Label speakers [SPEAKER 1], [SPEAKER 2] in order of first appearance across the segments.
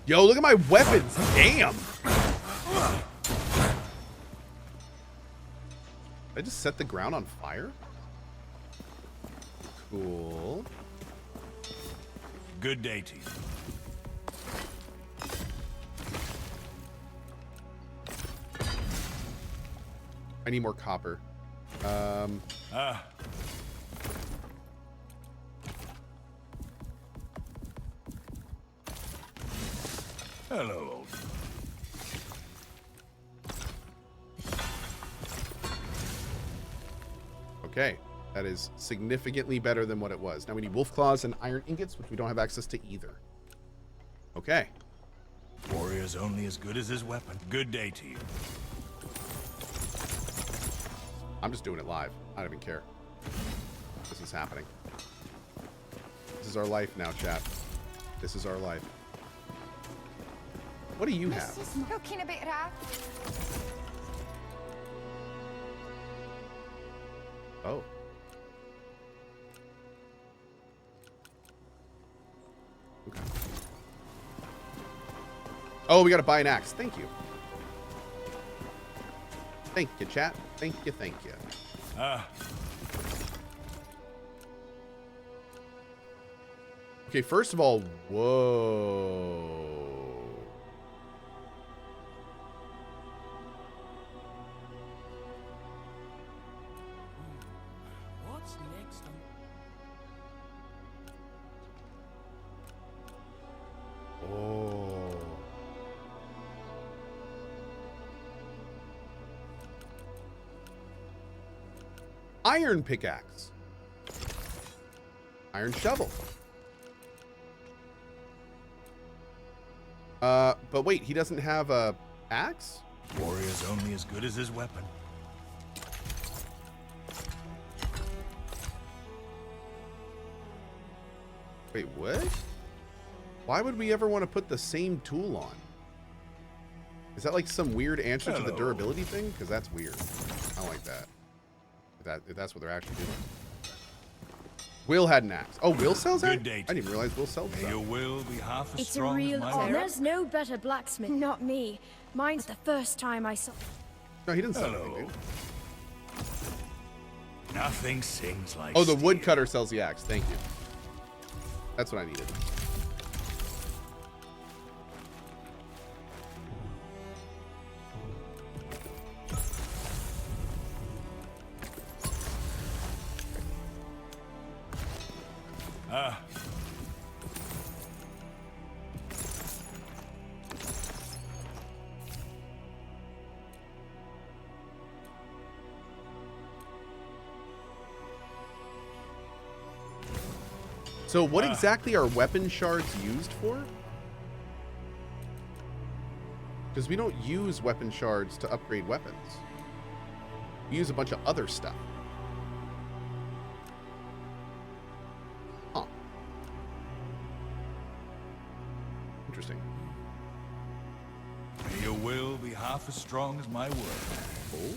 [SPEAKER 1] Yo, look at my weapons. Damn. Did I just set the ground on fire? Cool.
[SPEAKER 2] Good day to you.
[SPEAKER 1] I need more copper.
[SPEAKER 2] Hello, old.
[SPEAKER 1] Okay, that is significantly better than what it was. Now we need wolf claws and iron ingots, which we don't have access to either. Okay.
[SPEAKER 2] Warrior's only as good as his weapon. Good day to you.
[SPEAKER 1] I'm just doing it live. I don't even care. This is happening. This is our life now, chat. This is our life. What do you have?
[SPEAKER 3] Looking a bit rough.
[SPEAKER 1] Oh. Okay. Oh, we gotta buy an axe. Thank you. Thank you, chat. Thank you, thank you. Okay, first of all, whoa.
[SPEAKER 4] What's next?
[SPEAKER 1] Oh. Iron pickaxe. Iron shovel. But wait, he doesn't have a axe?
[SPEAKER 2] Warrior's only as good as his weapon.
[SPEAKER 1] Wait, what? Why would we ever want to put the same tool on? Is that like some weird answer to the durability thing? Because that's weird. I don't like that. If that's what they're actually doing. Will had an axe. Oh, Will sells that? I didn't even realize Will sells that.
[SPEAKER 2] Your will be half as
[SPEAKER 5] It's a
[SPEAKER 2] strong as
[SPEAKER 5] real
[SPEAKER 2] my
[SPEAKER 5] honor.
[SPEAKER 2] weapon.
[SPEAKER 5] There's no better blacksmith. Not me. Mine's the first time I saw.
[SPEAKER 1] No, he didn't sell anything, dude.
[SPEAKER 2] Nothing sings like
[SPEAKER 1] Oh, the
[SPEAKER 2] steel.
[SPEAKER 1] woodcutter sells the axe. Thank you. That's what I needed. So what exactly are weapon shards used for? Because we don't use weapon shards to upgrade weapons. We use a bunch of other stuff. Huh. Interesting.
[SPEAKER 2] May your will be half as strong as my word.
[SPEAKER 1] Oh.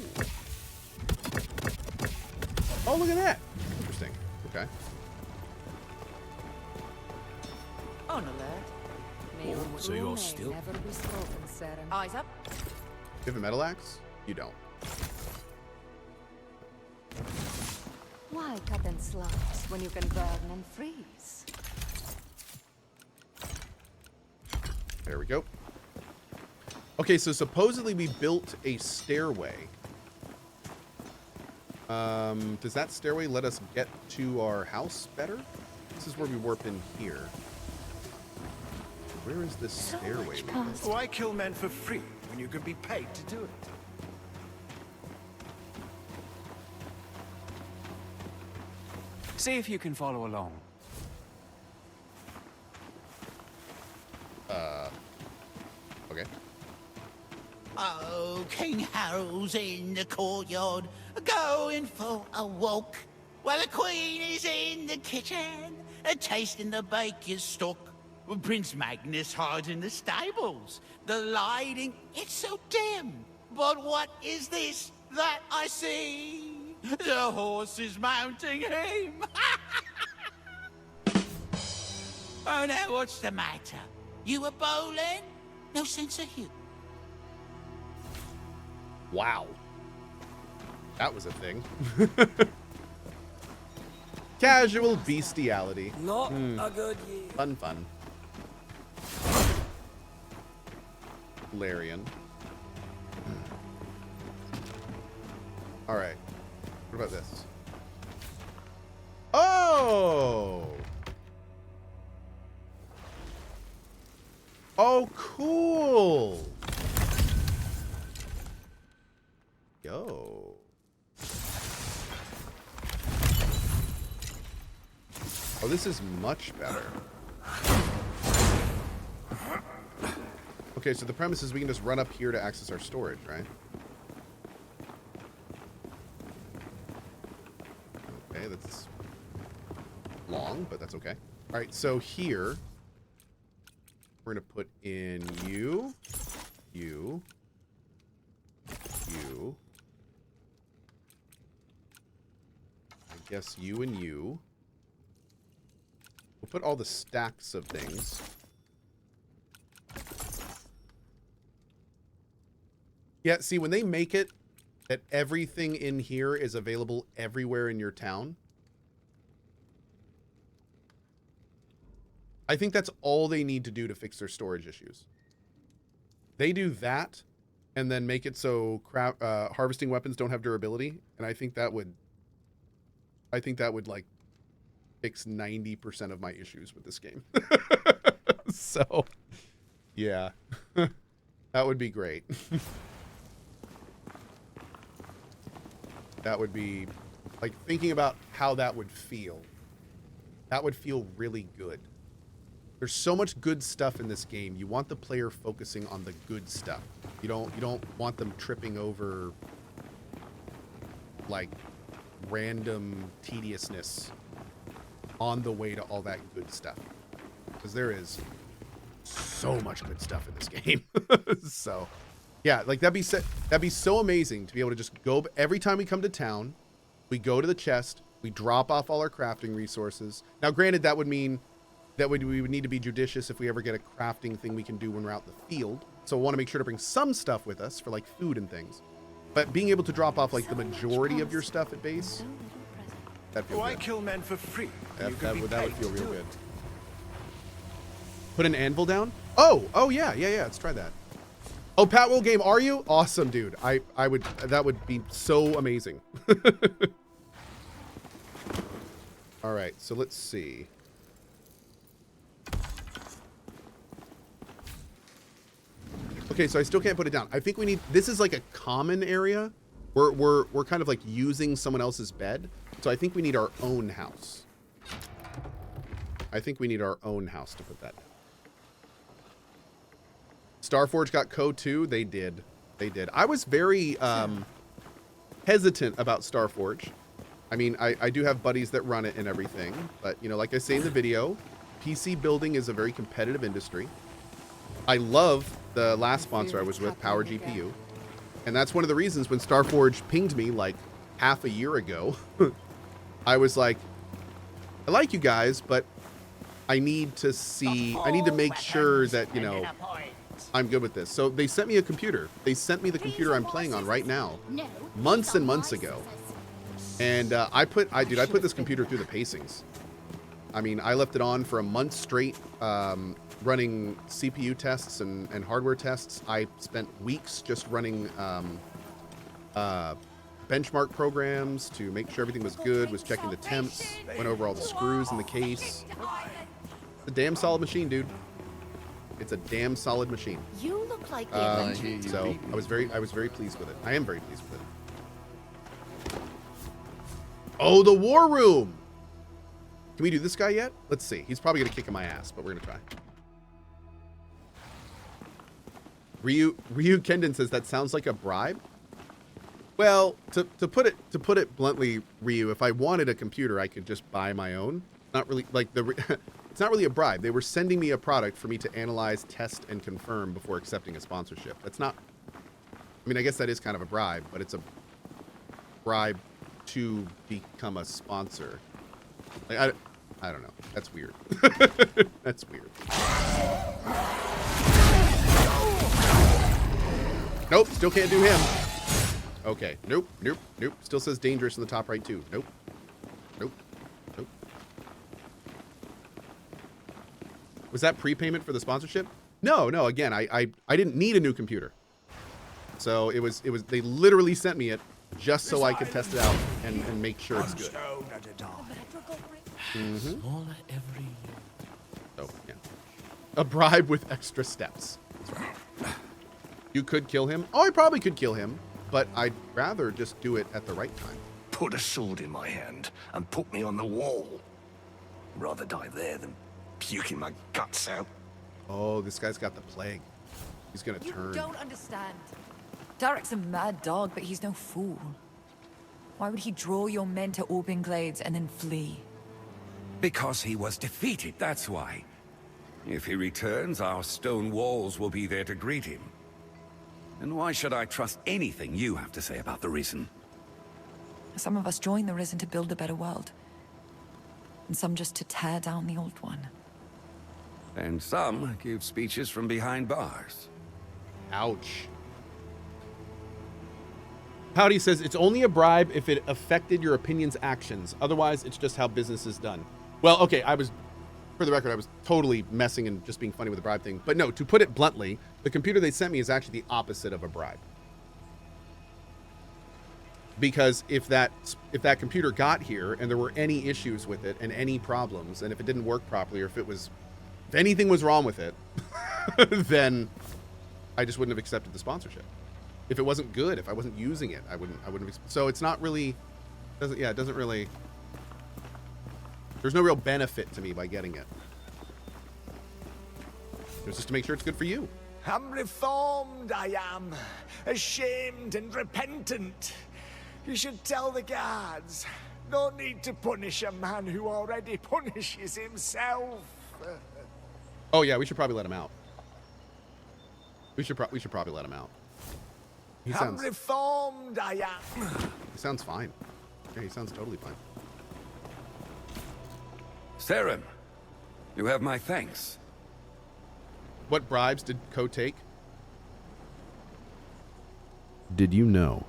[SPEAKER 1] Oh, look at that. Interesting. Okay.
[SPEAKER 3] On alert.
[SPEAKER 4] Oh, so you're still...
[SPEAKER 3] Never be spoken, Saren.
[SPEAKER 4] Eyes up.
[SPEAKER 1] You have a metal axe? You don't.
[SPEAKER 3] Why cut and slice when you can burn and freeze?
[SPEAKER 1] There we go. Okay, so supposedly we built a stairway. Does that stairway let us get to our house better? This is where we warp in here. Where is this stairway?
[SPEAKER 6] Why kill men for free when you can be paid to do it?
[SPEAKER 4] See if you can follow along.
[SPEAKER 1] Okay.
[SPEAKER 7] Oh, King Harold's in the courtyard, going for a walk, while the Queen is in the kitchen, tasting the baker's stock. Prince Magnus hides in the stables. The lighting, it's so dim. But what is this that I see? The horse is mounting him. Oh, now what's the matter? You were bowling? No sense of humor.
[SPEAKER 1] Wow. That was a thing. Casual bestiality.
[SPEAKER 4] Not a good year.
[SPEAKER 1] Fun, fun. Larian. All right. What about this? Oh! Oh, cool! Yo. Oh, this is much better. Okay, so the premise is we can just run up here to access our storage, right? Okay, that's long, but that's okay. All right, so here, we're going to put in you, you, you, I guess you and you. We'll put all the stacks of things. Yeah, see, when they make it that everything in here is available everywhere in your town, I think that's all they need to do to fix their storage issues. They do that and then make it so harvesting weapons don't have durability, and I think that would like fix 90% of my issues with this game. So, yeah. That would be great. That would be, like, thinking about how that would feel. That would feel really good. There's so much good stuff in this game. You want the player focusing on the good stuff. You don't want them tripping over, like, random tediousness on the way to all that good stuff. Because there is so much good stuff in this game. So, yeah, like that'd be so amazing to be able to just go every time we come to town, we go to the chest, we drop off all our crafting resources. Now, granted, that would mean that we would need to be judicious if we ever get a crafting thing we can do when we're out in the field. So we'll want to make sure to bring some stuff with us for like food and things. But being able to drop off like the majority of your stuff at base, that'd feel
[SPEAKER 6] Why
[SPEAKER 1] good.
[SPEAKER 6] kill men for free?
[SPEAKER 1] That would feel real good. Put an anvil down? Oh yeah. Let's try that. Oh, Pat Will Game, are you? Awesome, dude. That would be so amazing. All right, so let's see. Okay, so I still can't put it down. I think we need, this is like a common area. We're kind of like using someone else's bed. So I think we need our own house. I think we need our own house to put that down. Starforge got Cohh too. They did. They did. I was very hesitant about Starforge. I mean, I do have buddies that run it and everything. But, you know, like I say in the video, PC building is a very competitive industry. I love the last sponsor I was with, Power GPU. And that's one of the reasons when Starforge pinged me like half a year ago, I was like, I like you guys, but I need to see, I need to make sure that, you know, I'm good with this. So they sent me a computer. They sent me the computer I'm playing on right now, months and months ago. And I put this computer through the pacings. I mean, I left it on for a month straight, running CPU tests and hardware tests. I spent weeks just running benchmark programs to make sure everything was good, was checking the temps, went over all the screws in the case. It's a damn solid machine, dude. It's a damn solid machine.
[SPEAKER 5] You look like
[SPEAKER 1] So I was very pleased with it. I am very pleased with it. Oh, the war room. Can we do this guy yet? Let's see. He's probably gonna kick in my ass, but we're gonna try. Ryu Kendon says that sounds like a bribe. Well, to put it bluntly, Ryu, if I wanted a computer, I could just buy my own. Not really like it's not really a bribe. They were sending me a product for me to analyze, test, and confirm before accepting a sponsorship. That's not. I mean, I guess that is kind of a bribe, but it's a bribe to become a sponsor. Like, I don't know. That's weird. That's weird. Nope, still can't do him. Okay, nope, nope, nope. Still says dangerous in the top right too. Nope, nope, nope. Was that prepayment for the sponsorship? No, no. Again, I didn't need a new computer, so it was. They literally sent me it just so I could test it out and make sure it's good. Mm-hmm.
[SPEAKER 4] Smaller every year.
[SPEAKER 1] So yeah, a bribe with extra steps. That's right. You could kill him. Oh, I probably could kill him, but I'd rather just do it at the right time.
[SPEAKER 6] Put a sword in my hand and put me on the wall. Rather die there than puking my guts out.
[SPEAKER 1] Oh, this guy's got the plague. He's gonna turn.
[SPEAKER 3] You don't understand. Derek's a mad dog, but he's no fool. Why would he draw your men to Orbin Glades and then flee?
[SPEAKER 8] Because he was defeated, that's why. If he returns, our stone walls will be there to greet him. And why should I trust anything you have to say about the Risen?
[SPEAKER 3] Some of us join the Risen to build a better world. And some just to tear down the old one.
[SPEAKER 8] And some give speeches from behind bars.
[SPEAKER 1] Ouch. Howdy says, it's only a bribe if it affected your opinion's actions. Otherwise, it's just how business is done. Well, okay, for the record, I was totally messing and just being funny with the bribe thing. But no, to put it bluntly, the computer they sent me is actually the opposite of a bribe. Because if that computer got here and there were any issues with it and any problems, and if it didn't work properly, or if anything was wrong with it, then I just wouldn't have accepted the sponsorship. If it wasn't good, if I wasn't using it, I wouldn't have. So it's not really, it doesn't really, there's no real benefit to me by getting it. It's just to make sure it's good for you.
[SPEAKER 6] I'm reformed, I am. Ashamed and repentant. You should tell the guards. No need to punish a man who already punishes himself.
[SPEAKER 1] Oh yeah, we should probably let him out. We should probably let him out.
[SPEAKER 6] I'm reformed, I am.
[SPEAKER 1] He sounds fine. Yeah, he sounds totally fine.
[SPEAKER 8] Saren, you have my thanks.
[SPEAKER 1] What bribes did Cohh take? Did you know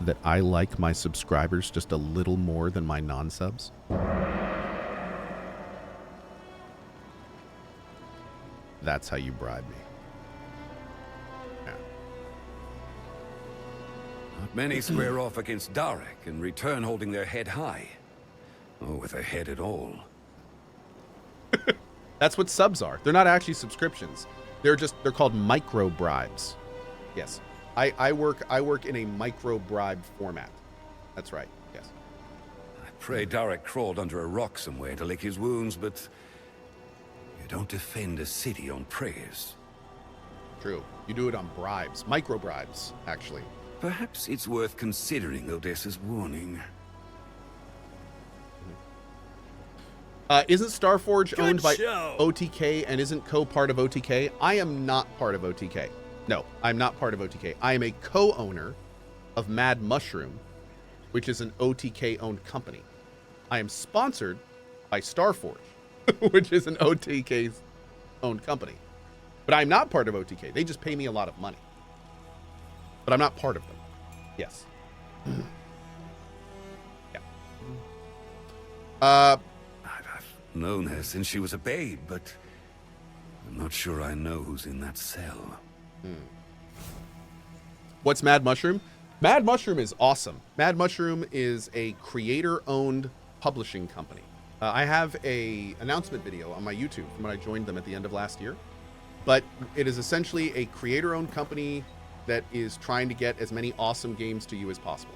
[SPEAKER 1] that I like my subscribers just a little more than my non-subs? That's how you bribe me. Yeah.
[SPEAKER 8] Not many square off against Darek and return holding their head high. Or with a head at all.
[SPEAKER 1] That's what subs are. They're not actually subscriptions. They're called micro bribes. Yes. I work in a micro bribe format. That's right. Yes.
[SPEAKER 8] I pray Darek crawled under a rock somewhere to lick his wounds, but you don't defend a city on prayers.
[SPEAKER 1] True. You do it on bribes. Micro bribes, actually.
[SPEAKER 8] Perhaps it's worth considering Odessa's warning.
[SPEAKER 1] Isn't Starforge owned by
[SPEAKER 6] show.
[SPEAKER 1] OTK, and isn't Cohh part of OTK? I am not part of OTK. No, I'm not part of OTK. I am a co-owner of Mad Mushroom, which is an OTK-owned company. I am sponsored by Starforge, which is an OTK-owned company. But I'm not part of OTK. They just pay me a lot of money. But I'm not part of them. Yes. Yeah.
[SPEAKER 8] I've known her since she was a babe, but I'm not sure I know who's in that cell.
[SPEAKER 1] What's Mad Mushroom? Mad Mushroom is awesome. Mad Mushroom is a creator-owned publishing company. I have a announcement video on my YouTube from when I joined them at the end of last year. But it is essentially a creator-owned company that is trying to get as many awesome games to you as possible.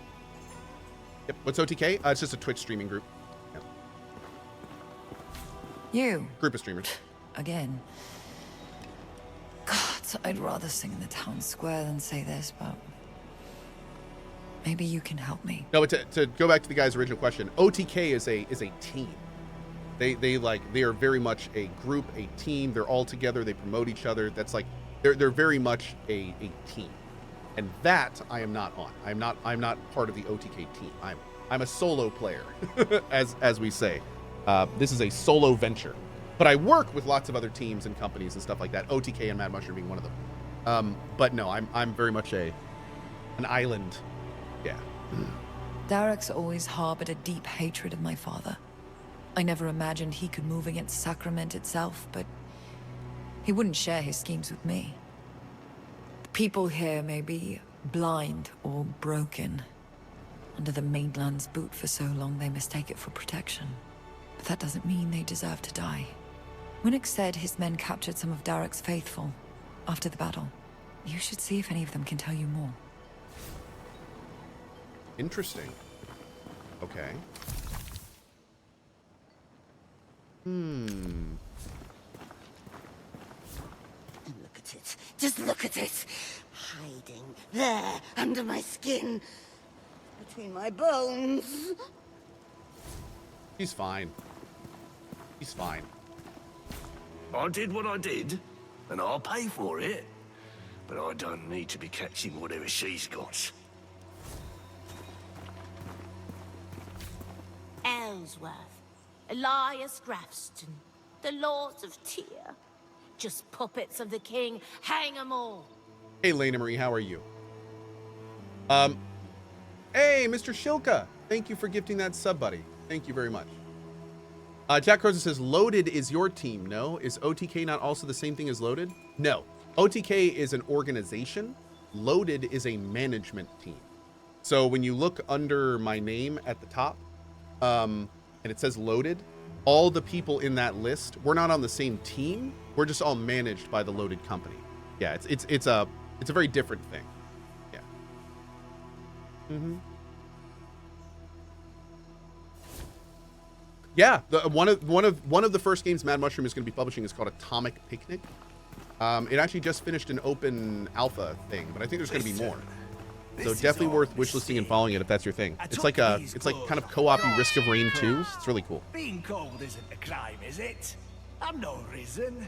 [SPEAKER 1] Yep. What's OTK? It's just a Twitch streaming group. Yeah.
[SPEAKER 3] You.
[SPEAKER 1] Group of streamers.
[SPEAKER 3] Again. God, I'd rather sing in the town square than say this, but maybe you can help me.
[SPEAKER 1] No, but to go back to the guy's original question, OTK is a team. They are very much a group, a team. They're all together. They promote each other. That's like they're very much a team, and that I am not on. I'm not part of the OTK team. I'm a solo player, as we say. This is a solo venture. But I work with lots of other teams and companies and stuff like that. OTK and Mad Mushroom being one of them. But no, I'm very much an island. Yeah.
[SPEAKER 3] Derek's always harbored a deep hatred of my father. I never imagined he could move against Sacrament itself, but he wouldn't share his schemes with me. The people here may be blind or broken. Under the mainland's boot for so long, they mistake it for protection. But that doesn't mean they deserve to die. Winnick said his men captured some of Derek's faithful after the battle. You should see if any of them can tell you more.
[SPEAKER 1] Interesting. Okay.
[SPEAKER 9] Look at it. Just look at it. Hiding there under my skin. Between my bones.
[SPEAKER 1] He's fine. He's fine.
[SPEAKER 10] I did what I did, and I'll pay for it. But I don't need to be catching whatever she's got.
[SPEAKER 9] Ellsworth, Elias Grafston, the Lords of Tyr. Just puppets of the king. Hang 'em all.
[SPEAKER 1] Hey, Lena Marie, how are you? Hey, Mr. Shilka. Thank you for gifting that sub, buddy. Thank you very much. Jack Rosa says, Loaded is your team, no? Is OTK not also the same thing as Loaded? No. OTK is an organization. Loaded is a management team. So when you look under my name at the top, and it says Loaded, all the people in that list, we're not on the same team. We're just all managed by the Loaded company. Yeah, it's a very different thing. Yeah. Yeah, one of the first games Mad Mushroom is going to be publishing is called Atomic Picnic. It actually just finished an open alpha thing, but I think there's going to be more. So definitely worth wishlisting and following it if that's your thing. It's like kind of co-op-y Risk of Rain 2. It's really cool.
[SPEAKER 6] Being cold isn't a crime, is it? I'm no risen.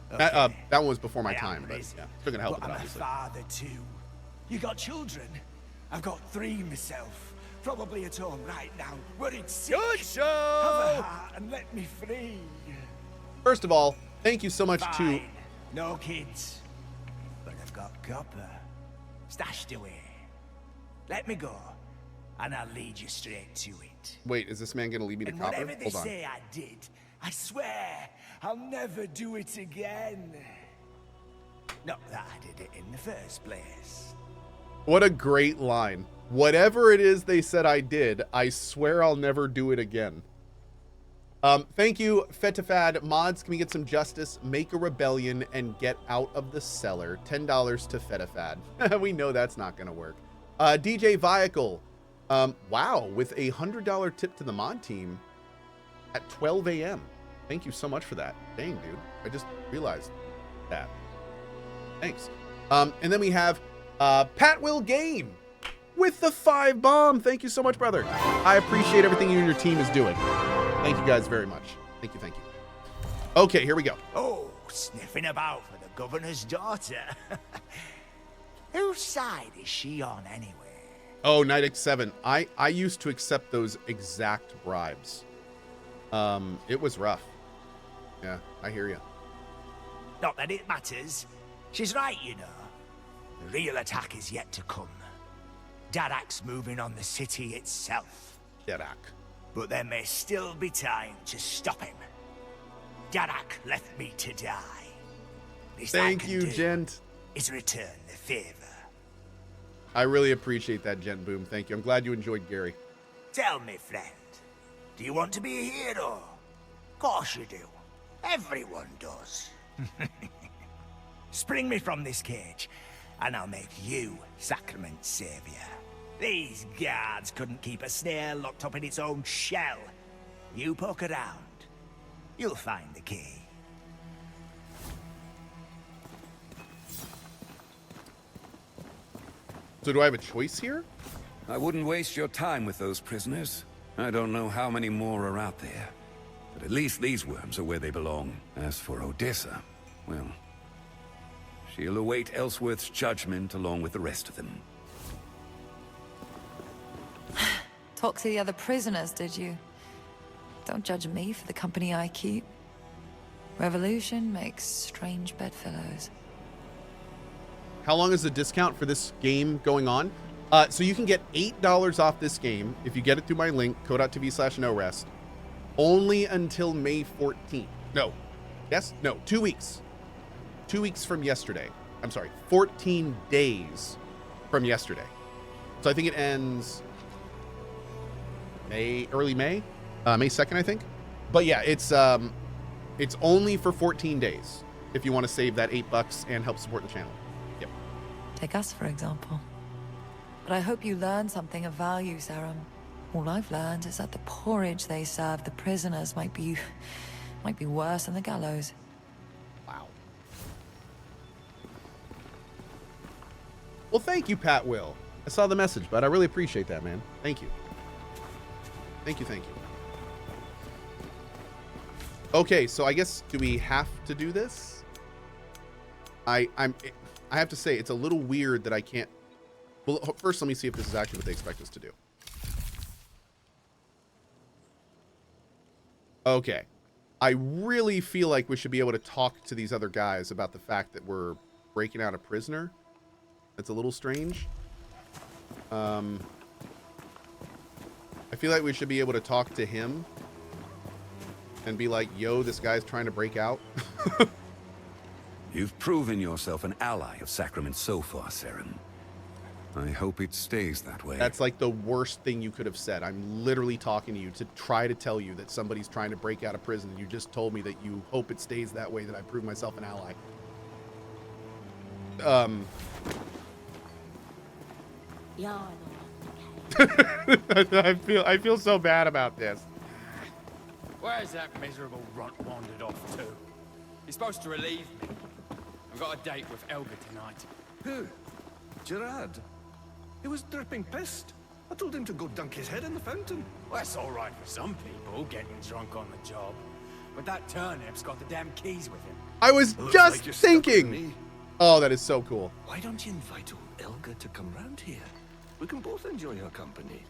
[SPEAKER 1] That one was before my time, but yeah, still gonna help
[SPEAKER 6] But
[SPEAKER 1] with it,
[SPEAKER 6] I'm a
[SPEAKER 1] obviously.
[SPEAKER 6] father too. You got children? I've got 3 myself. Probably at home right now. Worried sick.
[SPEAKER 1] Good show!
[SPEAKER 6] Have a heart and let me free.
[SPEAKER 1] First of all, thank you so much to...
[SPEAKER 6] Fine. No kids. But I've got copper. Stashed away. Let me go, and I'll lead you straight to it.
[SPEAKER 1] Wait, is this man gonna lead me to
[SPEAKER 6] And
[SPEAKER 1] copper?
[SPEAKER 6] whatever they
[SPEAKER 1] Hold on.
[SPEAKER 6] say I did, I swear I'll never do it again. Not that I did it in the first place.
[SPEAKER 1] What a great line. Whatever it is they said I did, I swear I'll never do it again. Thank you, Fetafad. Mods, can we get some justice? Make a rebellion and get out of the cellar. $10 to Fetafad. We know that's not going to work. DJ Vehicle. Wow, with a $100 tip to the mod team at 12 a.m. Thank you so much for that. Dang, dude. I just realized that. Thanks. And then we have Pat Will Game with the 5 bomb. Thank you so much, brother. I appreciate everything you and your team is doing. Thank you guys very much. Thank you, thank you. Okay, here we go.
[SPEAKER 6] Oh, sniffing about for the governor's daughter. Whose side is she on anyway?
[SPEAKER 1] Oh, Knight X7. I used to accept those exact bribes. It was rough. Yeah, I hear you.
[SPEAKER 6] Not that it matters. She's right, you know. The real attack is yet to come. Darak's moving on the city itself.
[SPEAKER 1] Darak.
[SPEAKER 6] But there may still be time to stop him. Darak left me to die. Least I
[SPEAKER 1] Thank
[SPEAKER 6] can
[SPEAKER 1] you,
[SPEAKER 6] do
[SPEAKER 1] Gent.
[SPEAKER 6] is return the favor.
[SPEAKER 1] I really appreciate that, Gent Boom. Thank you. I'm glad you enjoyed Gary.
[SPEAKER 6] Tell me, friend, do you want to be a hero? Course you do. Everyone does. Spring me from this cage, and I'll make you Sacrament's savior. These guards couldn't keep a snail locked up in its own shell. You poke around, you'll find the key.
[SPEAKER 1] So do I have a choice here?
[SPEAKER 8] I wouldn't waste your time with those prisoners. I don't know how many more are out there. But at least these worms are where they belong. As for Odessa, well, she'll await Ellsworth's judgment along with the rest of them.
[SPEAKER 3] Talk to the other prisoners, did you? don't judge me for the company I keep. Revolution makes strange bedfellows.
[SPEAKER 1] How long is the discount for this game going on? So you can get $8 off this game if you get it through my link, cohh.tv/norest, only until May 14th. No. Yes? No. 2 weeks. 2 weeks from yesterday. I'm sorry. 14 days from yesterday. So I think it ends early May? May 2nd, I think. But yeah, it's only for 14 days if you want to save that $8 and help support the channel. Yep.
[SPEAKER 3] Take us, for example. But I hope you learned something of value, Sarum. All I've learned is that the porridge they serve the prisoners might be worse than the gallows.
[SPEAKER 1] Wow. Well, thank you, Pat Will. I saw the message, but I really appreciate that, man. Thank you. Thank you, thank you. Okay, so I guess, do we have to do this? I have to say, it's a little weird that I can't... Well, first, let me see if this is actually what they expect us to do. Okay. I really feel like we should be able to talk to these other guys about the fact that we're breaking out a prisoner. That's a little strange. I feel like we should be able to talk to him and be like, yo, this guy's trying to break out.
[SPEAKER 8] You've proven yourself an ally of Sacrament so far, Saren. I hope it stays that way.
[SPEAKER 1] That's like the worst thing you could have said. I'm literally talking to you to try to tell you that somebody's trying to break out of prison. You just told me that you hope it stays that way, that I prove myself an ally.
[SPEAKER 9] Yeah,
[SPEAKER 1] I feel so bad about this.
[SPEAKER 4] Where's that miserable runt wandered off to? He's supposed to relieve me. I've got a date with Elga tonight.
[SPEAKER 10] Who? Gerard? He was dripping pissed. I told him to go dunk his head in the fountain.
[SPEAKER 4] Well, that's all right for some people, getting drunk on the job. But that turnip's got the damn keys with him.
[SPEAKER 1] I was
[SPEAKER 10] Looks
[SPEAKER 1] just
[SPEAKER 10] like you're stuck with
[SPEAKER 1] thinking.
[SPEAKER 10] me.
[SPEAKER 1] Oh, that is so cool.
[SPEAKER 10] Why don't you invite old Elga to come round here? We can both enjoy her company.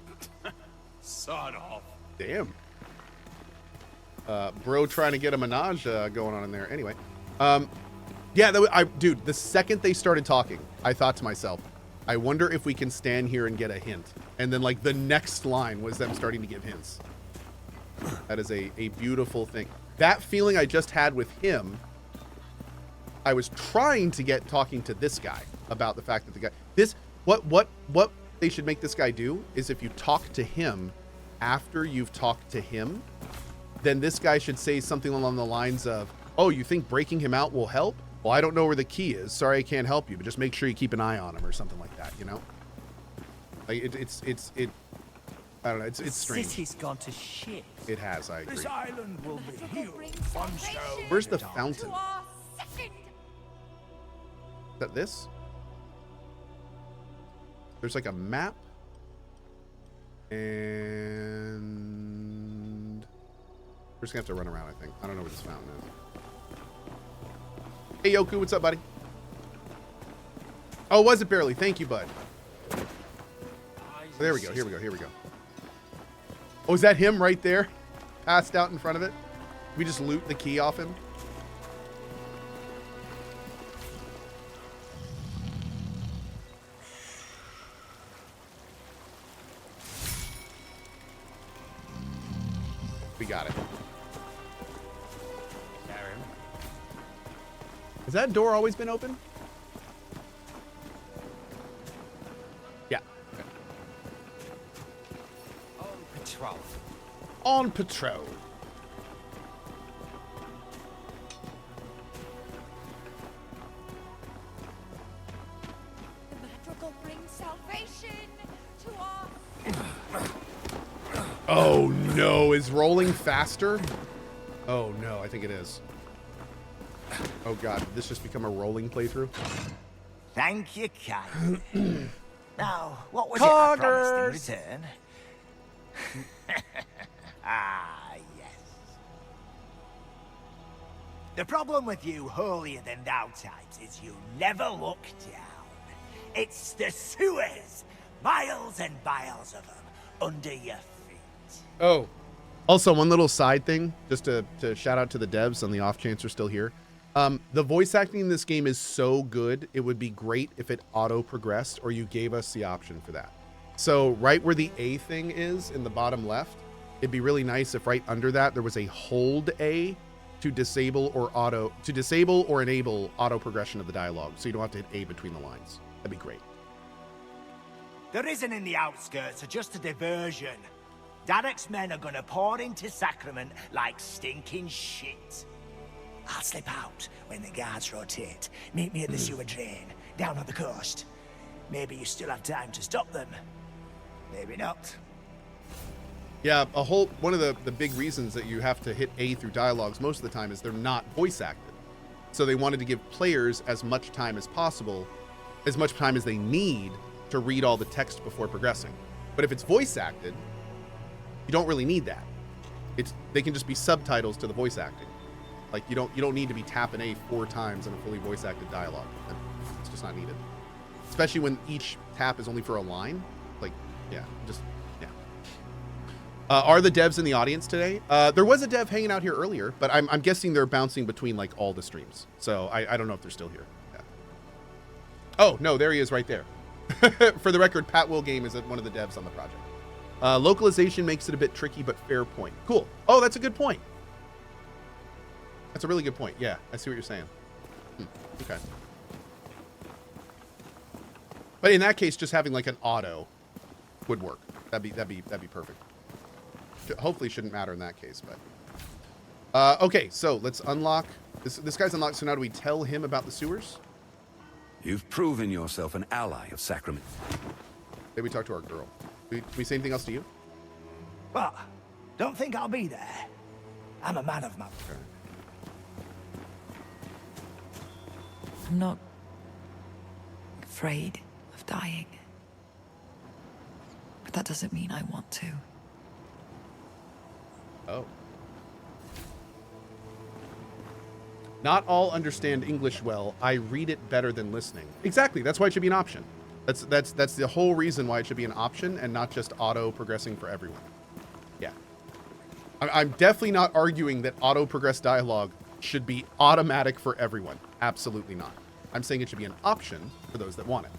[SPEAKER 4] Sod off.
[SPEAKER 1] Damn. Bro trying to get a menage going on in there. Anyway. Yeah, dude, the second they started talking, I thought to myself, I wonder if we can stand here and get a hint. And then, like, the next line was them starting to give hints. That is a beautiful thing. That feeling I just had with him, I was trying to get talking to this guy about the fact that the guy... What they should make this guy do is if you talk to him after you've talked to him, then this guy should say something along the lines of, oh, you think breaking him out will help? Well, I don't know where the key is. Sorry I can't help you, but just make sure you keep an eye on him or something like that, you know? Like, I don't know, it's strange.
[SPEAKER 11] City's gone to shit.
[SPEAKER 1] It has, I agree.
[SPEAKER 2] This island will be healed one stone.
[SPEAKER 1] Where's the fountain? Is that this? There's like a map. And we're just gonna have to run around, I think. I don't know where this fountain is. Hey, Yoku, what's up, buddy? Oh, was it barely? Thank you, bud. There we go. Here we go. Here we go. Oh, is that him right there? Passed out in front of it? We just loot the key off him? We got it. Has that door always been open? Yeah. Okay.
[SPEAKER 4] On patrol.
[SPEAKER 1] On patrol.
[SPEAKER 5] The madrigal brings salvation to us.
[SPEAKER 1] Oh no, is rolling faster? Oh no, I think it is. Oh god, did this just become a rolling playthrough?
[SPEAKER 6] Thank you, Kate. Now, what was it I promised in return? Ah, yes. The problem with you holier-than-thou types is you never look down. It's the sewers, miles and miles of them, under your feet.
[SPEAKER 1] Oh. Also, one little side thing, just to shout out to the devs on the off chance they're still here. The voice acting in this game is so good, it would be great if it auto-progressed or you gave us the option for that. So right where the A thing is in the bottom left, it'd be really nice if right under that there was a hold A to disable or enable auto-progression of the dialogue, so you don't have to hit A between the lines. That'd be great.
[SPEAKER 6] There isn't in the outskirts, so just a diversion. Derek's men are gonna pour into Sacrament like stinking shit. I'll slip out when the guards rotate. Meet me at the sewer drain, down on the coast. Maybe you still have time to stop them. Maybe not.
[SPEAKER 1] Yeah, one of the big reasons that you have to hit A through dialogues most of the time is they're not voice acted. So they wanted to give players as much time as possible, as much time as they need to read all the text before progressing. But if it's voice acted, you don't really need that. They can just be subtitles to the voice acting. Like you don't need to be tapping A 4 times in a fully voice acted dialogue. It's just not needed. Especially when each tap is only for a line. Like, yeah. Are the devs in the audience today? There was a dev hanging out here earlier, but I'm guessing they're bouncing between like all the streams. So I don't know if they're still here. Yeah. Oh, no, there he is right there. For the record, Pat Will Game is one of the devs on the project. Localization makes it a bit tricky, but fair point. Cool. Oh, that's a good point. That's a really good point. Yeah, I see what you're saying. Okay. But in that case, just having like an auto would work. That'd be perfect. Hopefully shouldn't matter in that case, but okay, so let's unlock this guy's unlocked. So now do we tell him about the sewers?
[SPEAKER 8] You've proven yourself an ally of Sacrament.
[SPEAKER 1] Maybe we talk to our girl. Can we say anything else to you?
[SPEAKER 6] Well, don't think I'll be there. I'm a man of my...
[SPEAKER 1] Okay.
[SPEAKER 3] I'm not afraid of dying. But that doesn't mean I want to.
[SPEAKER 1] Oh. Not all understand English well. I read it better than listening. Exactly. That's why it should be an option. That's the whole reason why it should be an option and not just auto progressing for everyone. Yeah. I'm definitely not arguing that auto progress dialogue should be automatic for everyone. Absolutely not. I'm saying it should be an option for those that want it.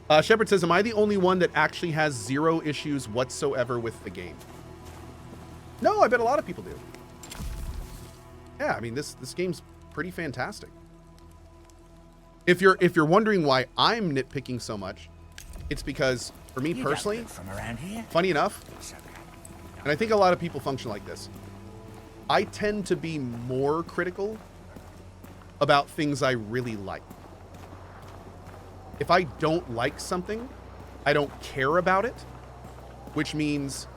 [SPEAKER 1] Yeah. Shepard says, am I the only one that actually has 0 issues whatsoever with the game? No, I bet a lot of people do. Yeah, I mean, this game's pretty fantastic. If you're wondering why I'm nitpicking so much, it's because for me personally,
[SPEAKER 6] from around here?
[SPEAKER 1] Funny enough, and I think a lot of people function like this, I tend to be more critical about things I really like. If I don't like something, I don't care about it, which means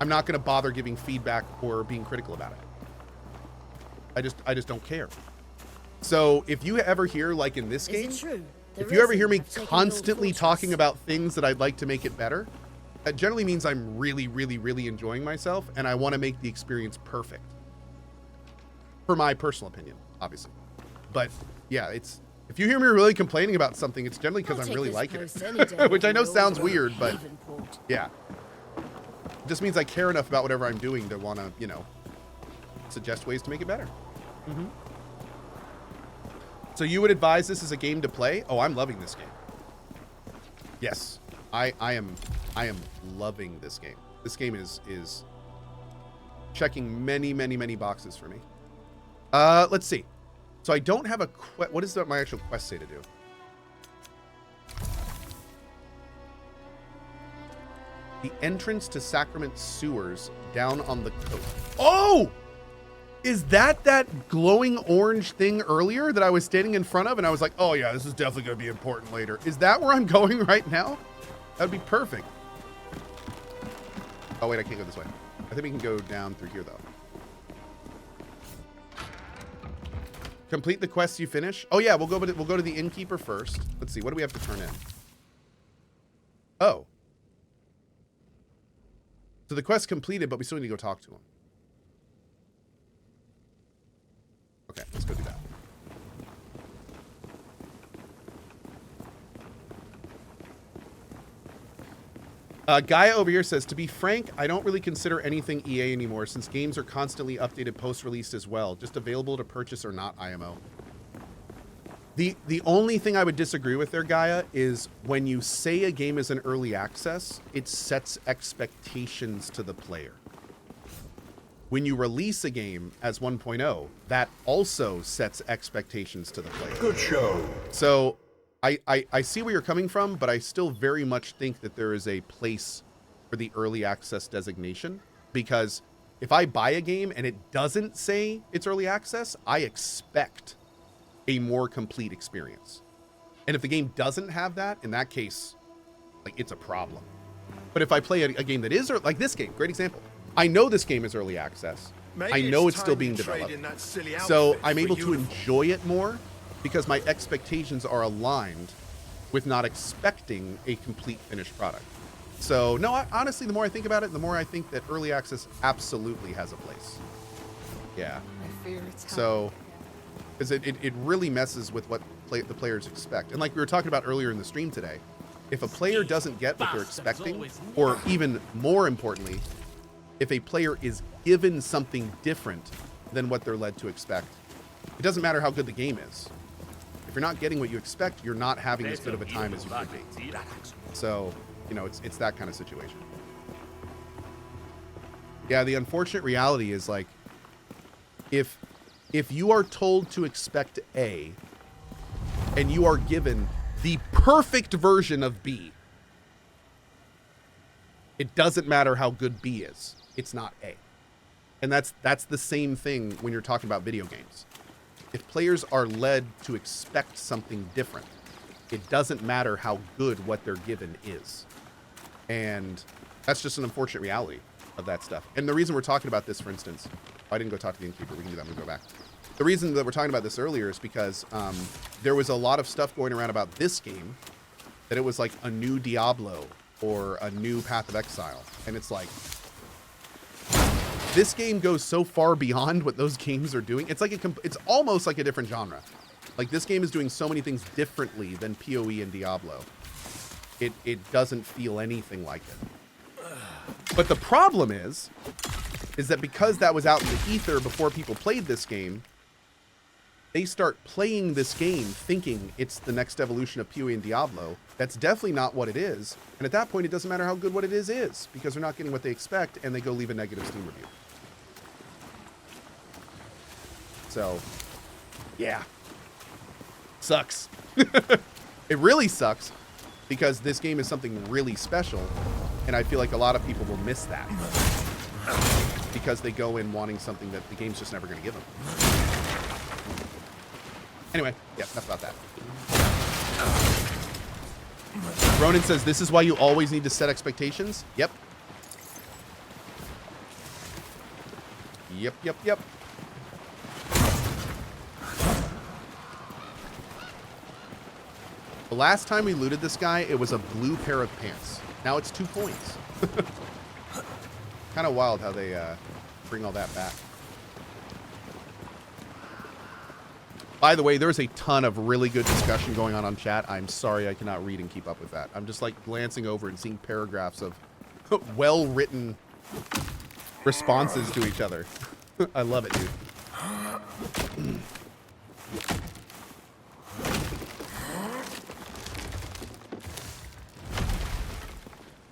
[SPEAKER 1] I'm not going to bother giving feedback or being critical about it. I just don't care. So if you ever hear, like in this game, if you ever hear me constantly talking about things that I'd like to make it better, that generally means I'm really, really, really enjoying myself and I want to make the experience perfect. For my personal opinion, obviously. But yeah, if you hear me really complaining about something, it's generally because I'm really liking it. Which I know sounds weird, but yeah. It just means I care enough about whatever I'm doing to want to, you know, suggest ways to make it better. Mm-hmm. So you would advise this as a game to play? Oh, I'm loving this game. Yes, I am loving this game. This game is checking many, many, many boxes for me. Let's see. So I don't have a what does my actual quest say to do? The entrance to Sacrament sewers down on the coast. Oh! Is that glowing orange thing earlier that I was standing in front of and I was like, oh yeah, this is definitely going to be important later. Is that where I'm going right now? That'd be perfect. Oh wait, I can't go this way. I think we can go down through here though. Complete the quests you finish. Oh yeah, we'll go to the innkeeper first. Let's see, what do we have to turn in? Oh. So the quest completed, but we still need to go talk to him. Okay, let's go do that. Gaia over here says, to be frank, I don't really consider anything EA anymore since games are constantly updated post-release as well, just available to purchase or not IMO. The only thing I would disagree with there, Gaia, is when you say a game is an early access, it sets expectations to the player. When you release a game as 1.0, that also sets expectations to the player.
[SPEAKER 10] Good show.
[SPEAKER 1] So I see where you're coming from, but I still very much think that there is a place for the early access designation, because if I buy a game and it doesn't say it's early access, I expect a more complete experience. And if the game doesn't have that, in that case, like, it's a problem. But if I play a game that is, like this game, great example. I know this game is early access. I know it's still being developed. So I'm able to enjoy it more because my expectations are aligned with not expecting a complete finished product. So no, honestly, the more I think about it, the more I think that early access absolutely has a place. Yeah. So, because it really messes with what the players expect. And like we were talking about earlier in the stream today, if a player doesn't get what they're expecting, or even more importantly, if a player is given something different than what they're led to expect, it doesn't matter how good the game is. If you're not getting what you expect, you're not having as good of a time as you should be. So, you know, it's that kind of situation. Yeah, the unfortunate reality is, like, if you are told to expect A and you are given the perfect version of B, it doesn't matter how good B is. It's not A. And that's the same thing when you're talking about video games. If players are led to expect something different, it doesn't matter how good what they're given is. And that's just an unfortunate reality of that stuff. And the reason we're talking about this, for instance, I didn't go talk to the innkeeper. We can do that. I'm going to go back. The reason that we're talking about this earlier is because there was a lot of stuff going around about this game that it was like a new Diablo or a new Path of Exile. And it's like, this game goes so far beyond what those games are doing. It's like it's almost like a different genre. Like, this game is doing so many things differently than PoE and Diablo. It doesn't feel anything like it. But the problem is that because that was out in the ether before people played this game, they start playing this game thinking it's the next evolution of PoE and Diablo. That's definitely not what it is. And at that point, it doesn't matter how good what it is, because they're not getting what they expect, and they go leave a negative Steam review. So, yeah. Sucks. It really sucks, because this game is something really special, and I feel like a lot of people will miss that because they go in wanting something that the game's just never going to give them. Anyway, yeah, enough about that. Ronan says, this is why you always need to set expectations. Yep. Yep. The last time we looted this guy, it was a blue pair of pants. Now it's 2 points. Kind of wild how they bring all that back. By the way, there's a ton of really good discussion going on chat. I'm sorry I cannot read and keep up with that. I'm just like glancing over and seeing paragraphs of well-written responses to each other. I love it, dude.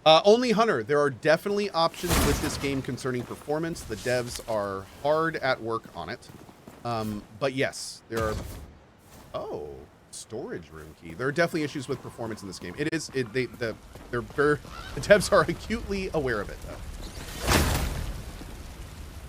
[SPEAKER 1] Only Hunter, there are definitely options with this game concerning performance. The devs are hard at work on it. But yes, there are... Oh, storage room key. There are definitely issues with performance in this game. The devs are acutely aware of it, though.